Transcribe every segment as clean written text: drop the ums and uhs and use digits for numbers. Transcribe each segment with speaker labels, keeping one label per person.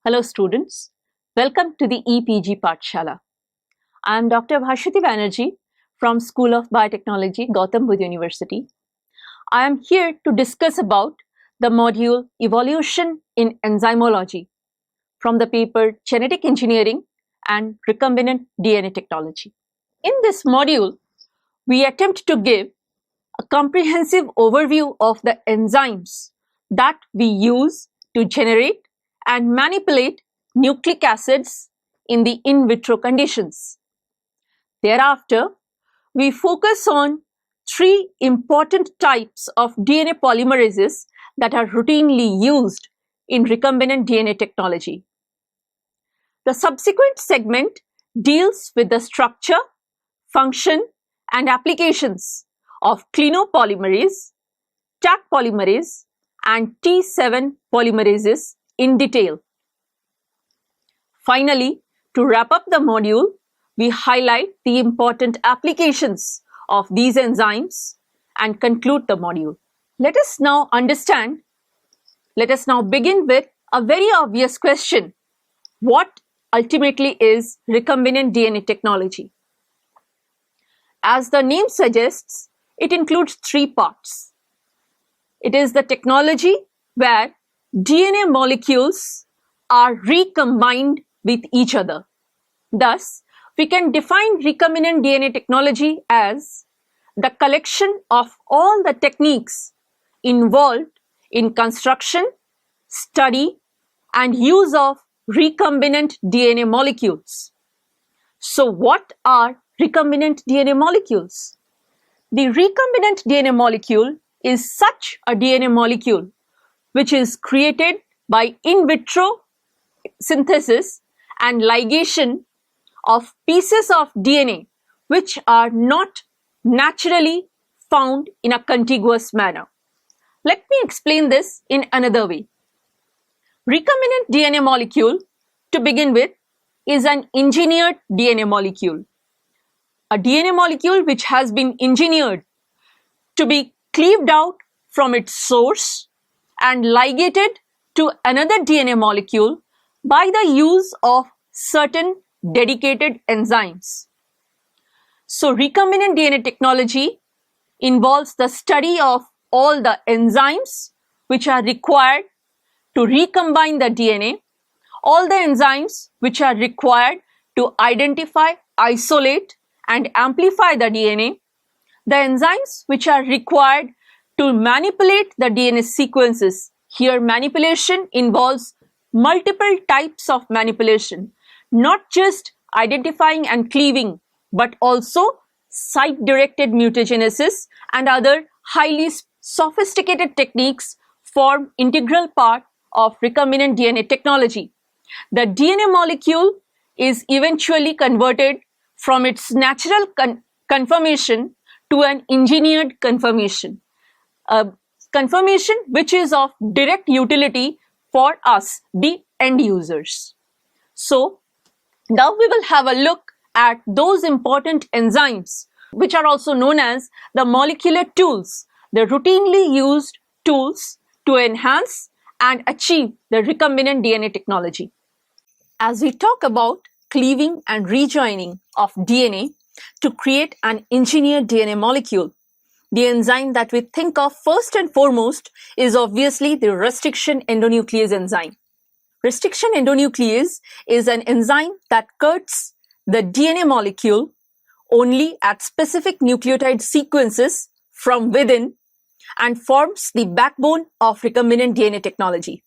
Speaker 1: Hello students, welcome to the EPG Pathshala. I am Dr. Bhashwati Banerjee from School of Biotechnology, Gautam Buddha University. I am here to discuss about the module Evolution in Enzymology from the paper Genetic Engineering and Recombinant DNA Technology. In this module, we attempt to give a comprehensive overview of the enzymes that we use to generate and manipulate nucleic acids in the in vitro conditions. Thereafter, we focus on three important types of DNA polymerases that are routinely used in recombinant DNA technology. The subsequent segment deals with the structure, function, and applications of clinopolymerase, Taq polymerase, and T7 polymerases in detail. Finally, to wrap up the module, we highlight the important applications of these enzymes and conclude the module. Let us now begin with a very obvious question. What ultimately is recombinant DNA technology? As the name suggests, it includes three parts. It is the technology where DNA molecules are recombined with each other. Thus, we can define recombinant DNA technology as the collection of all the techniques involved in construction, study, and use of recombinant DNA molecules. So, what are recombinant DNA molecules? The recombinant DNA molecule is such a DNA molecule which is created by in vitro synthesis and ligation of pieces of DNA which are not naturally found in a contiguous manner. Let me explain this in another way. Recombinant DNA molecule, to begin with, is an engineered DNA molecule. A DNA molecule which has been engineered to be cleaved out from its source and ligated to another DNA molecule by the use of certain dedicated enzymes. So, recombinant DNA technology involves the study of all the enzymes which are required to recombine the DNA, all the enzymes which are required to identify, isolate, and amplify the DNA, the enzymes which are required to manipulate the DNA sequences. Here, manipulation involves multiple types of manipulation, not just identifying and cleaving, but also site-directed mutagenesis and other highly sophisticated techniques form integral part of recombinant DNA technology. The DNA molecule is eventually converted from its natural conformation to an engineered conformation, a conformation which is of direct utility for us, the end users. So, now we will have a look at those important enzymes which are also known as the molecular tools, the routinely used tools to enhance and achieve the recombinant DNA technology. As we talk about cleaving and rejoining of DNA to create an engineered DNA molecule, the enzyme that we think of first and foremost is obviously the restriction endonuclease enzyme. Restriction endonuclease is an enzyme that cuts the DNA molecule only at specific nucleotide sequences from within and forms the backbone of recombinant DNA technology.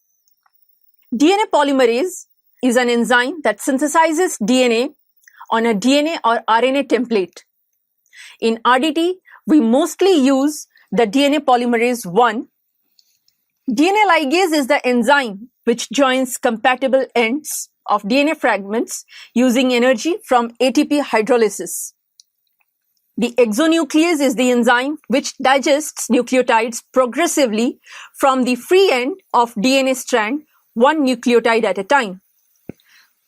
Speaker 1: DNA polymerase is an enzyme that synthesizes DNA on a DNA or RNA template. In RDT, we mostly use the DNA polymerase 1. DNA ligase is the enzyme which joins compatible ends of DNA fragments using energy from ATP hydrolysis. The exonuclease is the enzyme which digests nucleotides progressively from the free end of DNA strand, one nucleotide at a time.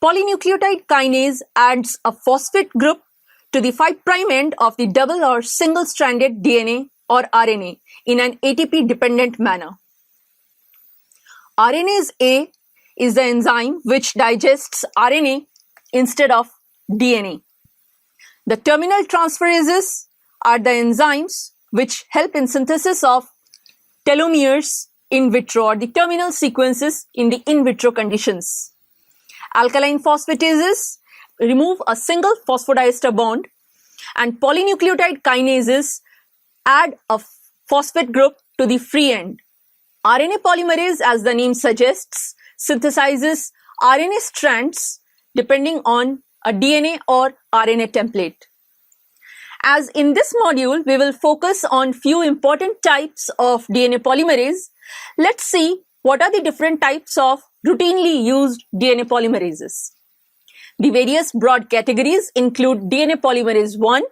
Speaker 1: Polynucleotide kinase adds a phosphate group to the 5' end of the double or single-stranded DNA or RNA in an ATP-dependent manner. RNase A is the enzyme which digests RNA instead of DNA. The terminal transferases are the enzymes which help in synthesis of telomeres in vitro, or the terminal sequences in the in vitro conditions. Alkaline phosphatases remove a single phosphodiester bond, and polynucleotide kinases add a phosphate group to the free end. RNA polymerase, as the name suggests, synthesizes RNA strands depending on a DNA or RNA template. As in this module, we will focus on few important types of DNA polymerase. Let's see what are the different types of routinely used DNA polymerases. The various broad categories include DNA polymerase 1,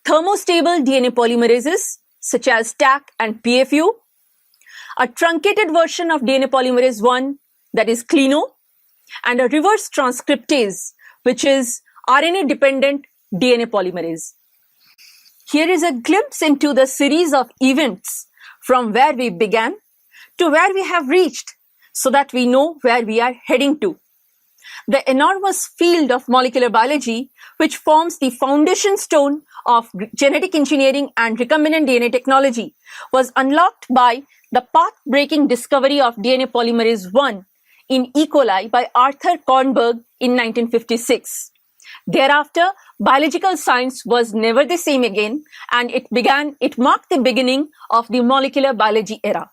Speaker 1: thermostable DNA polymerases such as Taq and PFU, a truncated version of DNA polymerase 1, that is Clino, and a reverse transcriptase, which is RNA-dependent DNA polymerase. Here is a glimpse into the series of events from where we began to where we have reached, so that we know where we are heading to. The enormous field of molecular biology, which forms the foundation stone of genetic engineering and recombinant DNA technology, was unlocked by the path-breaking discovery of DNA polymerase 1 in E. coli by Arthur Kornberg in 1956. Thereafter, biological science was never the same again, and it marked the beginning of the molecular biology era.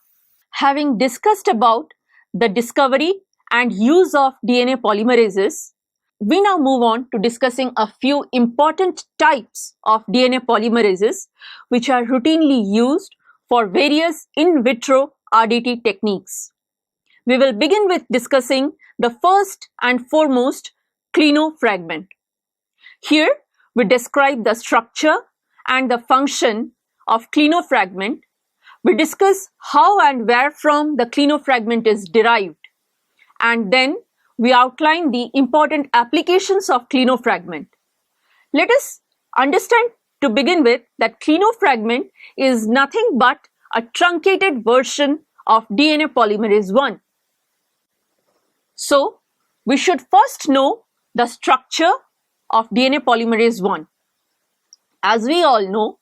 Speaker 1: Having discussed about the discovery and use of DNA polymerases, we now move on to discussing a few important types of DNA polymerases which are routinely used for various in vitro RDT techniques. We will begin with discussing the first and foremost, Clino fragment. Here, we describe the structure and the function of Clino fragment. We discuss how and where from the Clino fragment is derived, and then we outline the important applications of Clino fragment. Let us understand to begin with that Clino fragment is nothing but a truncated version of DNA polymerase 1. So, we should first know the structure of DNA polymerase 1. As we all know,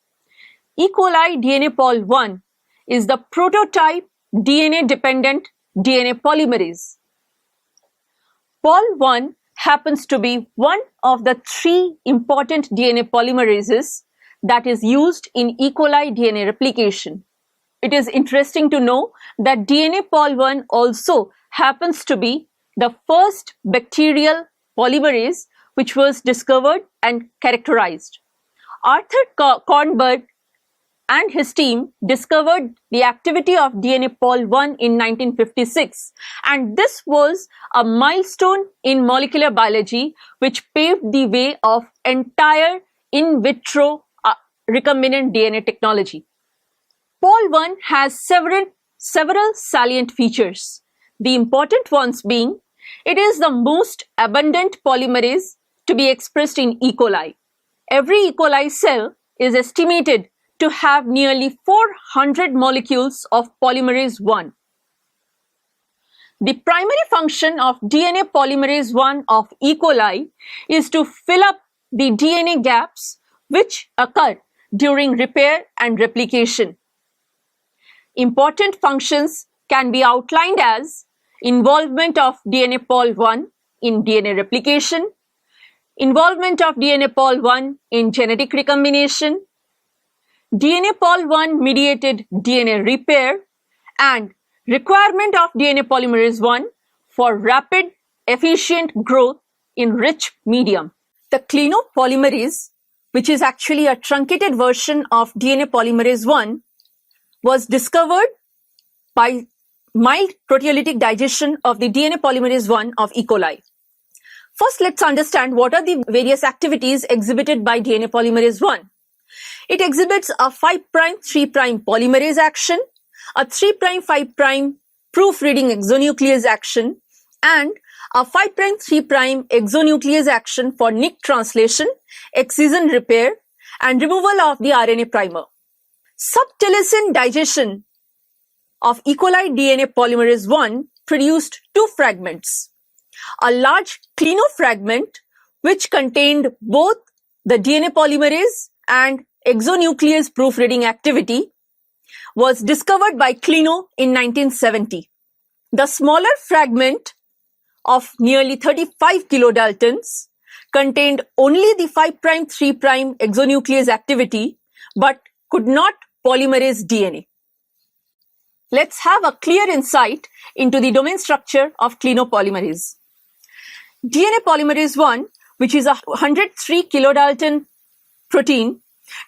Speaker 1: E. coli DNA pol 1 is the prototype DNA-dependent DNA polymerase. Pol 1 happens to be one of the 3 important DNA polymerases that is used in E. coli DNA replication. It is interesting to know that DNA pol 1 also happens to be the first bacterial polymerase which was discovered and characterized. Arthur Kornberg and his team discovered the activity of DNA pol 1 in 1956, and this was a milestone in molecular biology which paved the way of entire in vitro recombinant DNA technology. Pol 1 has several salient features. The important ones being, it is the most abundant polymerase to be expressed in E. coli. Every E. coli cell is estimated to have nearly 400 molecules of polymerase 1. The primary function of DNA polymerase 1 of E. coli is to fill up the DNA gaps which occur during repair and replication. Important functions can be outlined as involvement of DNA pol 1 in DNA replication, involvement of DNA pol 1 in genetic recombination, DNA pol 1 mediated DNA repair, and requirement of DNA polymerase 1 for rapid, efficient growth in rich medium. The Clino polymerase, which is actually a truncated version of DNA polymerase 1, was discovered by mild proteolytic digestion of the DNA polymerase 1 of E. coli. First, let's understand what are the various activities exhibited by DNA polymerase 1. It exhibits a 5' 3' polymerase action, a 3' 5' proofreading exonuclease action, and a 5' 3' exonuclease action for nick translation, excision repair, and removal of the RNA primer. Subtelicin digestion of E. coli DNA polymerase 1 produced two fragments. A large clino fragment, which contained both the DNA polymerase and exonuclease proofreading activity, was discovered by Clino in 1970. The smaller fragment of nearly 35 kilodaltons contained only the 5' 3' exonuclease activity but could not polymerase DNA. Let's have a clear insight into the domain structure of Clino polymerase. DNA polymerase 1, which is a 103 kilodalton protein,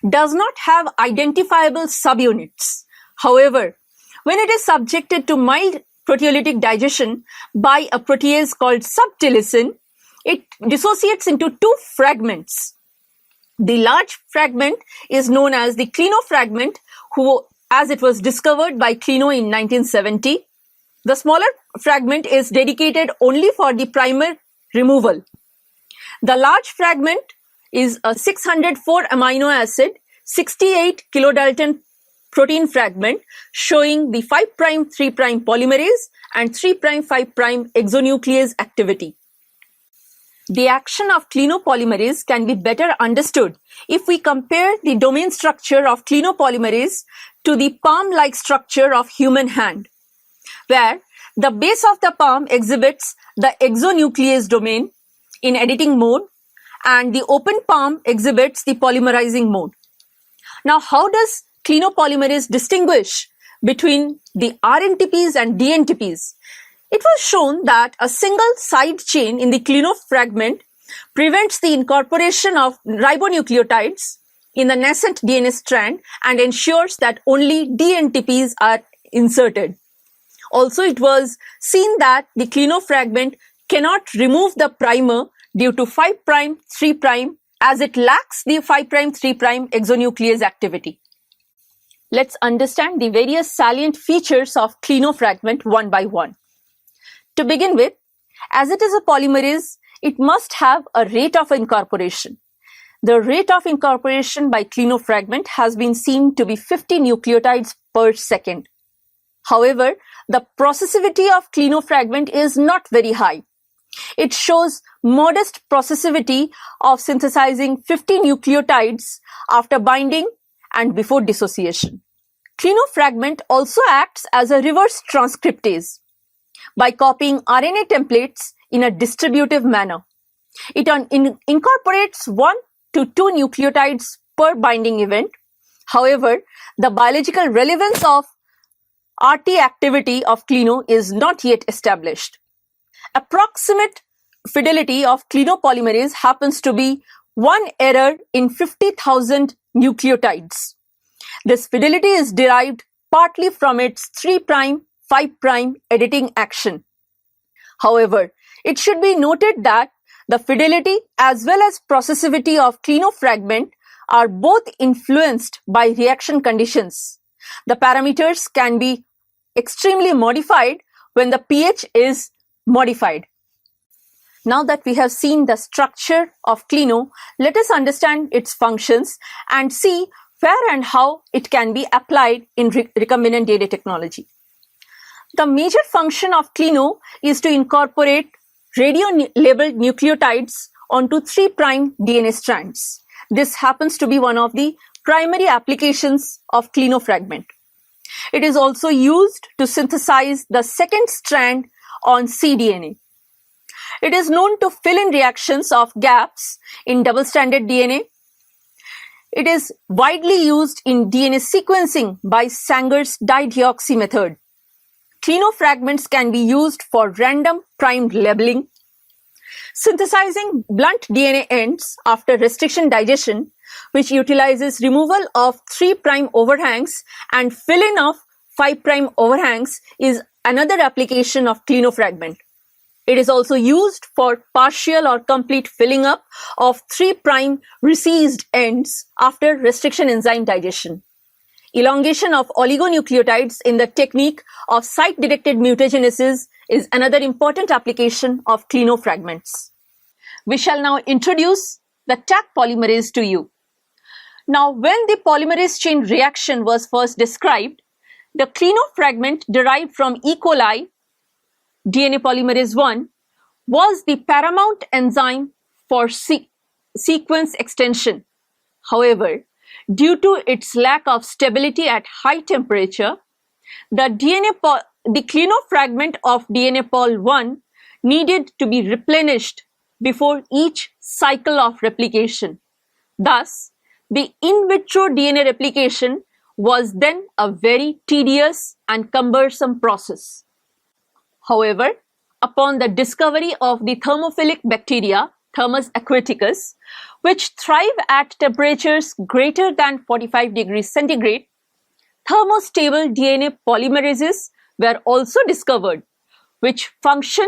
Speaker 1: does not have identifiable subunits. However, when it is subjected to mild proteolytic digestion by a protease called subtilisin, it dissociates into two fragments. The large fragment is known as the Clino fragment, as it was discovered by Clino in 1970. The smaller fragment is dedicated only for the primer removal. The large fragment is a 604 amino acid, 68 kilodalton protein fragment showing the 5' 3' polymerase and 3' 5' exonuclease activity. The action of Clino polymerase can be better understood if we compare the domain structure of Clino polymerase to the palm-like structure of human hand, where the base of the palm exhibits the exonuclease domain in editing mode and the open palm exhibits the polymerizing mode. Now, how does Clino polymerase distinguish between the RNTPs and DNTPs? It was shown that a single side chain in the Clino fragment prevents the incorporation of ribonucleotides in the nascent DNA strand and ensures that only DNTPs are inserted. Also, it was seen that the Clino fragment cannot remove the primer due to 5' 3' as it lacks the 5' 3' exonuclease activity. Let's understand the various salient features of Clino fragment one by one. To begin with, as it is a polymerase, it must have a rate of incorporation. The rate of incorporation by Clino fragment has been seen to be 50 nucleotides per second. However, the processivity of Clino fragment is not very high. It shows modest processivity of synthesizing 50 nucleotides after binding and before dissociation. Clino fragment also acts as a reverse transcriptase by copying RNA templates in a distributive manner. It incorporates 1 to 2 nucleotides per binding event. However, the biological relevance of RT activity of Clino is not yet established. Approximate fidelity of Clino polymerase happens to be 1 error in 50,000 nucleotides. This fidelity is derived partly from its 3', 5' editing action. However, it should be noted that the fidelity as well as processivity of Clino fragment are both influenced by reaction conditions. The parameters can be extremely modified when the pH is modified. Now that we have seen the structure of Clino, let us understand its functions and see where and how it can be applied in recombinant DNA technology. The major function of Clino is to incorporate radio-labeled nucleotides onto 3' DNA strands. This happens to be one of the primary applications of Clino fragment. It is also used to synthesize the second strand on cDNA. It is known to fill in reactions of gaps in double-stranded DNA. It is widely used in DNA sequencing by Sanger's dideoxy method. Clino fragments can be used for random primed labeling, synthesizing blunt DNA ends after restriction digestion, which utilizes removal of 3' overhangs and fill-in of 5' overhangs, is another application of Clino fragment. It is also used for partial or complete filling up of 3' resized ends after restriction enzyme digestion. Elongation of oligonucleotides in the technique of site-directed mutagenesis is another important application of Clino fragments. We shall now introduce the Taq polymerase to you. Now, when the polymerase chain reaction was first described, the Clino fragment derived from E. coli DNA polymerase 1, was the paramount enzyme for sequence extension. However, due to its lack of stability at high temperature, the clinofragment of DNA pol 1 needed to be replenished before each cycle of replication. Thus, the in vitro DNA replication was then a very tedious and cumbersome process. However, upon the discovery of the thermophilic bacteria, Thermus aquaticus, which thrive at temperatures greater than 45 degrees centigrade, thermostable DNA polymerases were also discovered, which function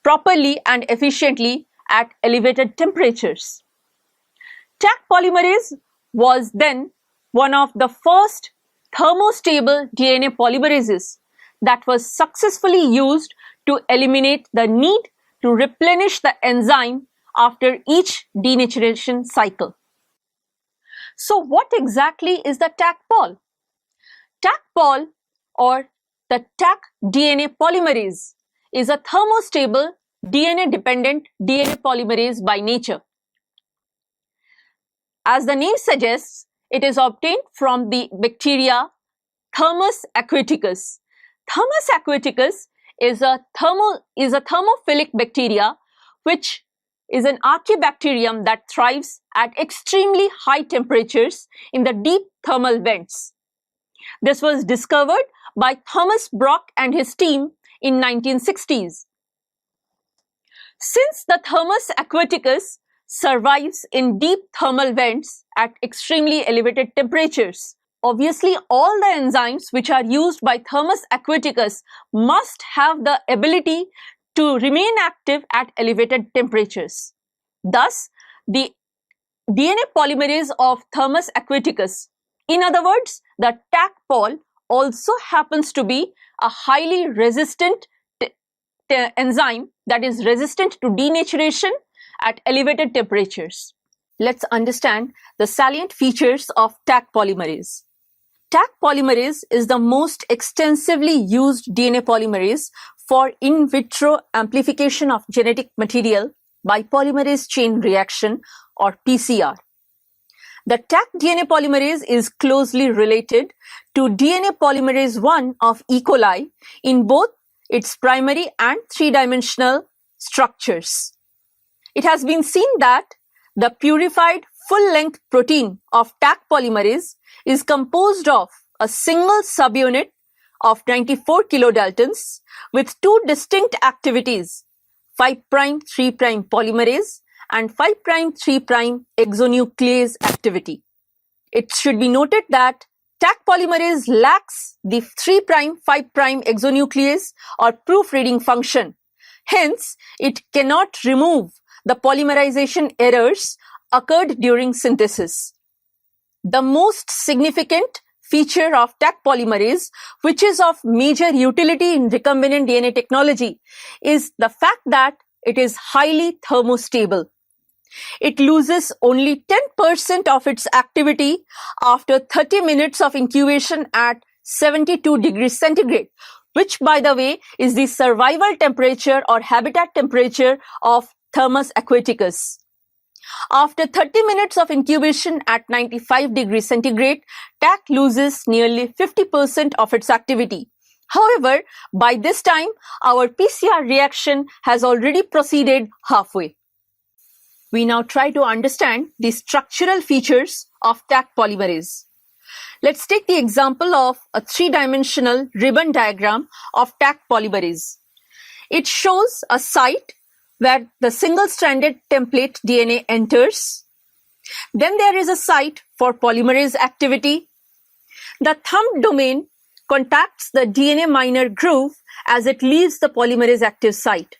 Speaker 1: properly and efficiently at elevated temperatures. Taq polymerase was then one of the first thermostable DNA polymerases that was successfully used to eliminate the need to replenish the enzyme after each denaturation cycle. So what exactly is the Taq-Pol? Taq-Pol, or the Taq DNA polymerase, is a thermostable DNA-dependent DNA polymerase by nature. As the name suggests, it is obtained from the bacteria Thermus aquaticus. Thermus aquaticus is a thermophilic bacteria which is an archaebacterium that thrives at extremely high temperatures in the deep thermal vents. This was discovered by Thomas Brock and his team in 1960s. Since the Thermus aquaticus survives in deep thermal vents at extremely elevated temperatures, obviously all the enzymes which are used by Thermus aquaticus must have the ability to remain active at elevated temperatures. Thus, the DNA polymerase of Thermus aquaticus, in other words, the Taq-Pol, also happens to be a highly resistant enzyme that is resistant to denaturation at elevated temperatures. Let's understand the salient features of Taq polymerase. Taq polymerase is the most extensively used DNA polymerase for in vitro amplification of genetic material by polymerase chain reaction, or PCR. The Taq DNA polymerase is closely related to DNA polymerase 1 of E. coli in both its primary and three-dimensional structures. It has been seen that the purified full-length protein of Taq polymerase is composed of a single subunit of 94 kilodaltons with two distinct activities, 5' 3' polymerase and 5' 3' exonuclease activity. It should be noted that Taq polymerase lacks the 3', 5' exonuclease or proofreading function. Hence, it cannot remove the polymerization errors occurred during synthesis. The most significant feature of Taq polymerase, which is of major utility in recombinant DNA technology, is the fact that it is highly thermostable. It loses only 10% of its activity after 30 minutes of incubation at 72 degrees centigrade, which, by the way, is the survival temperature or habitat temperature of Thermus aquaticus. After 30 minutes of incubation at 95 degrees centigrade, Taq loses nearly 50% of its activity. However, by this time, our PCR reaction has already proceeded halfway. We now try to understand the structural features of Taq polymerase. Let's take the example of a three-dimensional ribbon diagram of Taq polymerase. It shows a site where the single-stranded template DNA enters. Then there is a site for polymerase activity. The thumb domain contacts the DNA minor groove as it leaves the polymerase active site.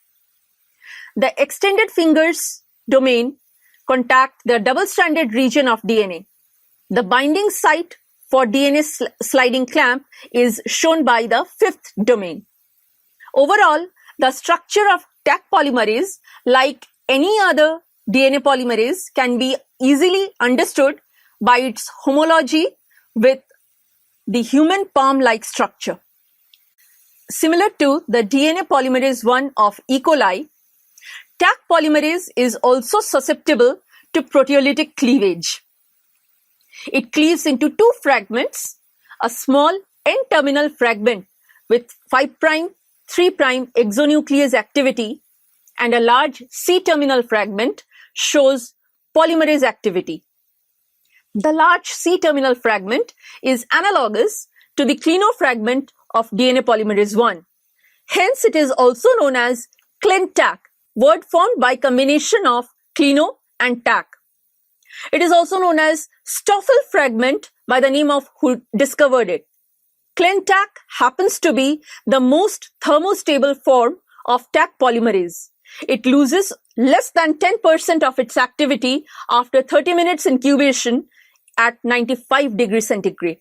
Speaker 1: The extended fingers domain contact the double-stranded region of DNA. The binding site for DNA sliding clamp is shown by the fifth domain. Overall, the structure of Taq polymerase, like any other DNA polymerase, can be easily understood by its homology with the human palm-like structure. Similar to the DNA polymerase 1 of E. coli, Taq polymerase is also susceptible to proteolytic cleavage. It cleaves into two fragments, a small N-terminal fragment with 5', 3' exonuclease activity and a large C-terminal fragment shows polymerase activity. The large C-terminal fragment is analogous to the clino fragment of DNA polymerase 1. Hence, it is also known as ClinTaq, word formed by combination of clino and Taq. It is also known as Stoffel fragment by the name of who discovered it. ClinTaq happens to be the most thermostable form of Taq polymerase. It loses less than 10% of its activity after 30 minutes incubation at 95 degrees centigrade.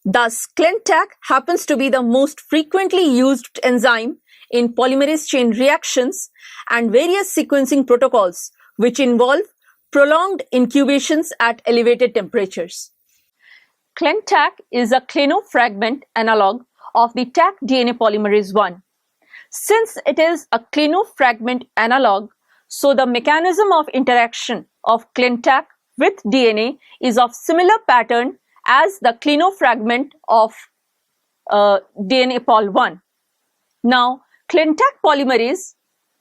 Speaker 1: Thus, ClinTaq happens to be the most frequently used enzyme in polymerase chain reactions and various sequencing protocols which involve prolonged incubations at elevated temperatures. ClinTaq is a clino fragment analog of the Taq DNA polymerase 1. Since it is a clino fragment analog, so the mechanism of interaction of ClinTaq with DNA is of similar pattern as the clino fragment of DNA pol 1. Now, ClinTaq polymerase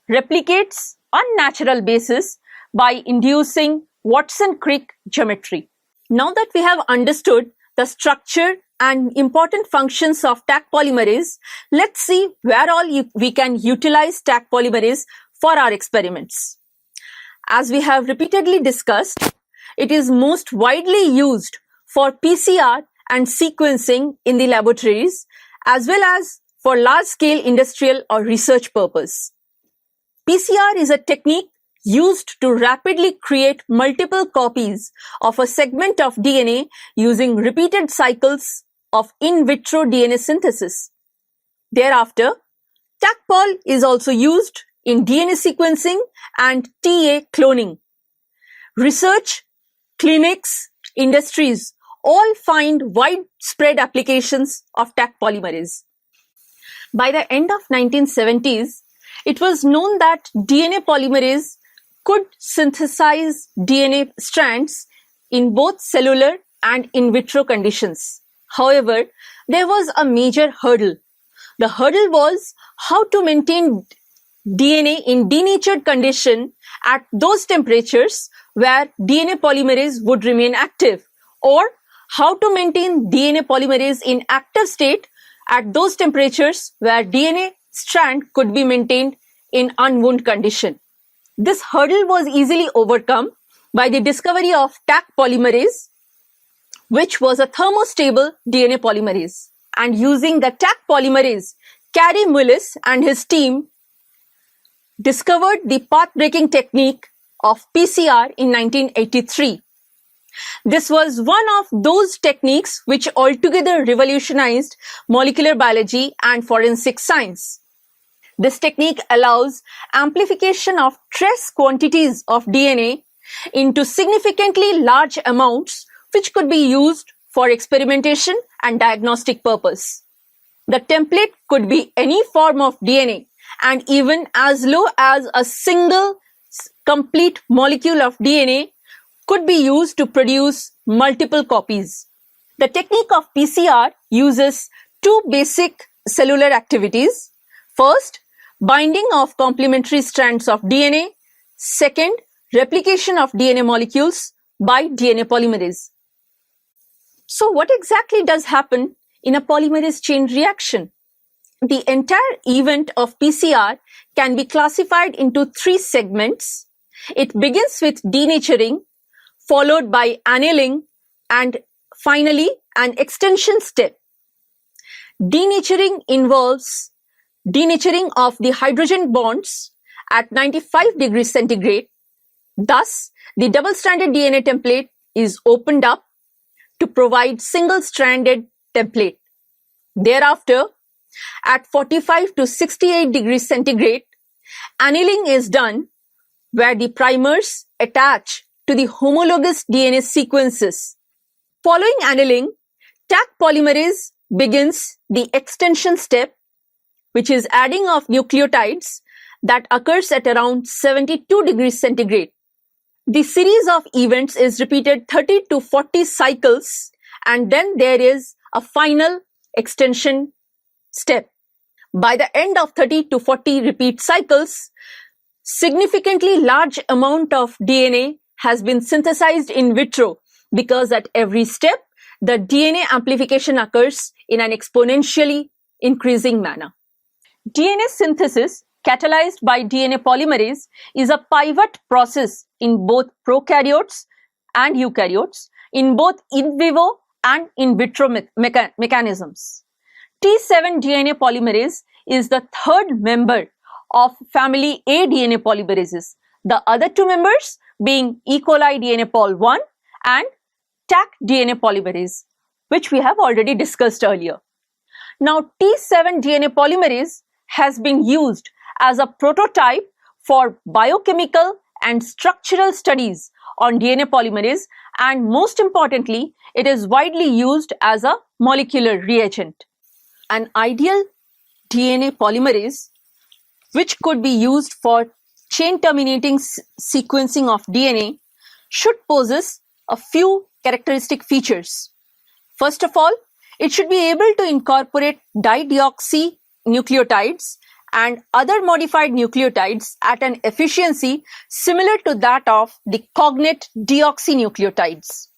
Speaker 1: replicates on natural basis by inducing Watson-Crick geometry. Now that we have understood the structure and important functions of Taq polymerase, let's see where all we can utilize Taq polymerase for our experiments. As we have repeatedly discussed, it is most widely used for PCR and sequencing in the laboratories as well as for large-scale industrial or research purpose. PCR is a technique used to rapidly create multiple copies of a segment of DNA using repeated cycles of in vitro DNA synthesis. Thereafter, Taq-Pol is also used in DNA sequencing and TA cloning. Research, clinics, industries all find widespread applications of Taq polymerase. By the end of 1970s, it was known that DNA polymerase could synthesize DNA strands in both cellular and in vitro conditions. However, there was a major hurdle. The hurdle was how to maintain DNA in denatured condition at those temperatures where DNA polymerase would remain active, or how to maintain DNA polymerase in active state at those temperatures where DNA strand could be maintained in unwound condition. This hurdle was easily overcome by the discovery of Taq polymerase, which was a thermostable DNA polymerase. And using the Taq polymerase, Kary Mullis and his team discovered the path-breaking technique of PCR in 1983. This was one of those techniques which altogether revolutionized molecular biology and forensic science. This technique allows amplification of trace quantities of DNA into significantly large amounts which could be used for experimentation and diagnostic purpose. The template could be any form of DNA and even as low as a single complete molecule of DNA could be used to produce multiple copies. The technique of PCR uses two basic cellular activities. First, binding of complementary strands of DNA. Second, replication of DNA molecules by DNA polymerase. So what exactly does happen in a polymerase chain reaction? The entire event of PCR can be classified into three segments. It begins with denaturing, followed by annealing, and finally an extension step. Denaturing involves denaturing of the hydrogen bonds at 95 degrees centigrade. Thus, the double-stranded DNA template is opened up to provide single-stranded template. Thereafter, at 45 to 68 degrees centigrade, annealing is done where the primers attach to the homologous DNA sequences. Following annealing, Taq polymerase begins the extension step which is adding of nucleotides that occurs at around 72 degrees centigrade. The series of events is repeated 30 to 40 cycles, and then there is a final extension step. By the end of 30 to 40 repeat cycles, significantly large amount of DNA has been synthesized in vitro, because at every step, the DNA amplification occurs in an exponentially increasing manner. DNA synthesis catalyzed by DNA polymerase is a pivot process in both prokaryotes and eukaryotes, in both in vivo and in vitro mechanisms. T7 DNA polymerase is the third member of family A DNA polymerases, the other two members being E. coli DNA pol 1 and Taq DNA polymerase, which we have already discussed earlier. Now, T7 DNA polymerase has been used as a prototype for biochemical and structural studies on DNA polymerase, and most importantly, it is widely used as a molecular reagent. An ideal DNA polymerase, which could be used for chain terminating sequencing of DNA, should possess a few characteristic features. First of all, it should be able to incorporate dideoxynucleotides and other modified nucleotides at an efficiency similar to that of the cognate deoxynucleotides.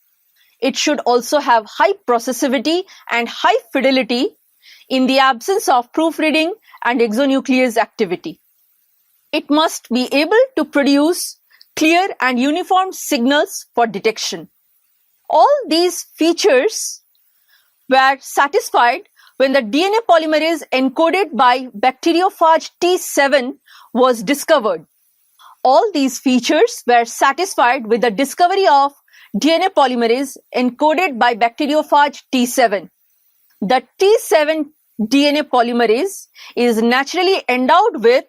Speaker 1: It should also have high processivity and high fidelity in the absence of proofreading and exonuclease activity. It must be able to produce clear and uniform signals for detection. All these features were satisfied when the DNA polymerase encoded by bacteriophage T7 was discovered. All these features were satisfied with the discovery of DNA polymerase encoded by bacteriophage T7. The T7 DNA polymerase is naturally endowed with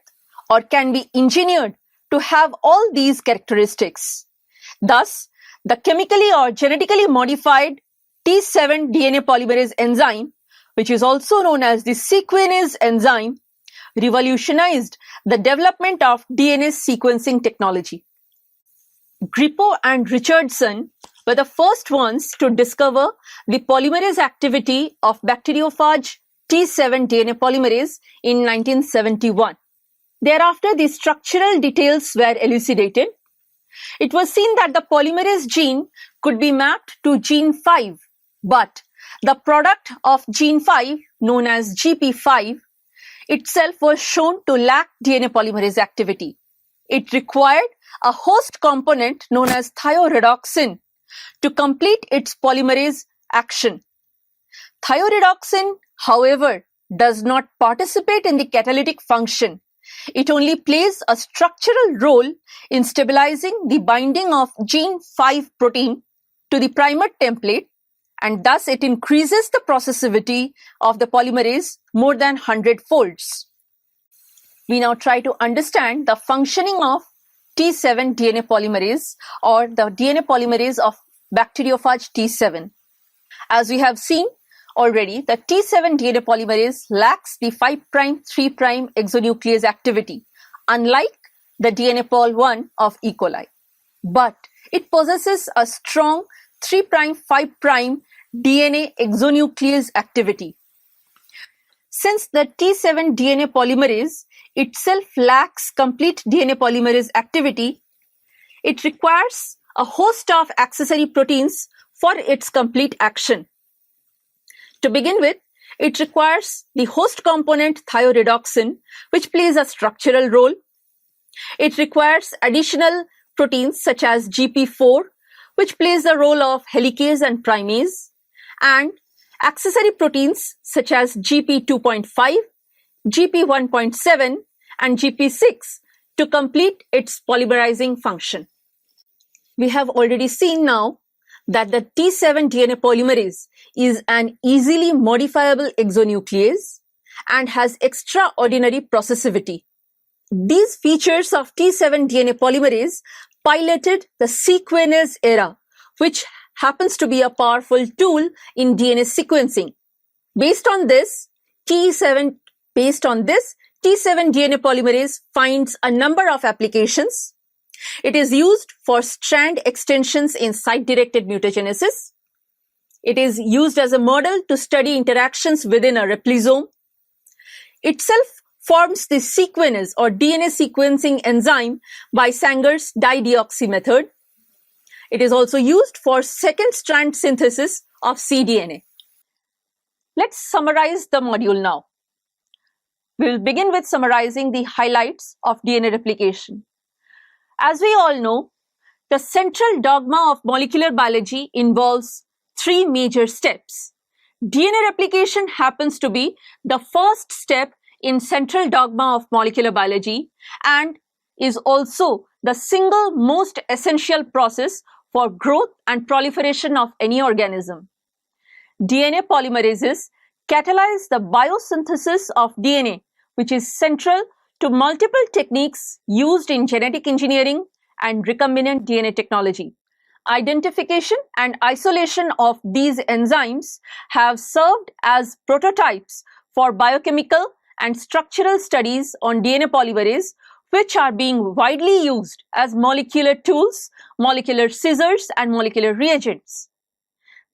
Speaker 1: or can be engineered to have all these characteristics. Thus, the chemically or genetically modified T7 DNA polymerase enzyme, which is also known as the sequenase enzyme, revolutionized the development of DNA sequencing technology. Grippo and Richardson were the first ones to discover the polymerase activity of bacteriophage T7 DNA polymerase in 1971. Thereafter, the structural details were elucidated. It was seen that the polymerase gene could be mapped to gene 5, but the product of gene 5, known as GP5, itself was shown to lack DNA polymerase activity. It required a host component known as thioredoxin to complete its polymerase action. Thioredoxin, however, does not participate in the catalytic function. It only plays a structural role in stabilizing the binding of gene 5 protein to the primer template, and thus it increases the processivity of the polymerase more than 100 folds. We now try to understand the functioning of T7 DNA polymerase, or the DNA polymerase of bacteriophage T7. As we have seen already, the T7 DNA polymerase lacks the 5' 3' exonuclease activity, unlike the DNA pol 1 of E. coli. But it possesses a strong 3' 5' DNA exonuclease activity. Since the T7 DNA polymerase itself lacks complete DNA polymerase activity, it requires a host of accessory proteins for its complete action. To begin with, it requires the host component thioredoxin, which plays a structural role. It requires additional proteins such as GP4, which plays the role of helicase and primase, and accessory proteins such as GP2.5, GP1.7, and GP6 to complete its polymerizing function. We have already seen now that the T7 DNA polymerase is an easily modifiable exonuclease and has extraordinary processivity. These features of T7 DNA polymerase piloted the sequenase era, which happens to be a powerful tool in DNA sequencing. Based on this, T7 Based on this, T7 DNA polymerase finds a number of applications. It is used for strand extensions in site-directed mutagenesis. It is used as a model to study interactions within a replisome. Itself forms the sequenase or DNA sequencing enzyme by Sanger's dideoxy method. It is also used for second strand synthesis of cDNA. Let's summarize the module now. We will begin with summarizing the highlights of DNA replication. As we all know, the central dogma of molecular biology involves three major steps. DNA replication happens to be the first step in central dogma of molecular biology and is also the single most essential process for growth and proliferation of any organism. DNA polymerases catalyze the biosynthesis of DNA, which is central to multiple techniques used in genetic engineering and recombinant DNA technology. Identification and isolation of these enzymes have served as prototypes for biochemical and structural studies on DNA polymerase, which are being widely used as molecular tools, molecular scissors, and molecular reagents.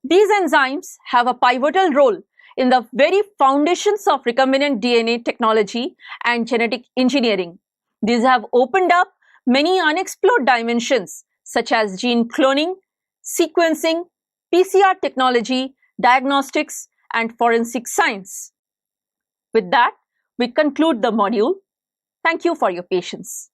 Speaker 1: These enzymes have a pivotal role in the very foundations of recombinant DNA technology and genetic engineering. These have opened up many unexplored dimensions such as gene cloning, sequencing, PCR technology, diagnostics, and forensic science. With that, we conclude the module. Thank you for your patience.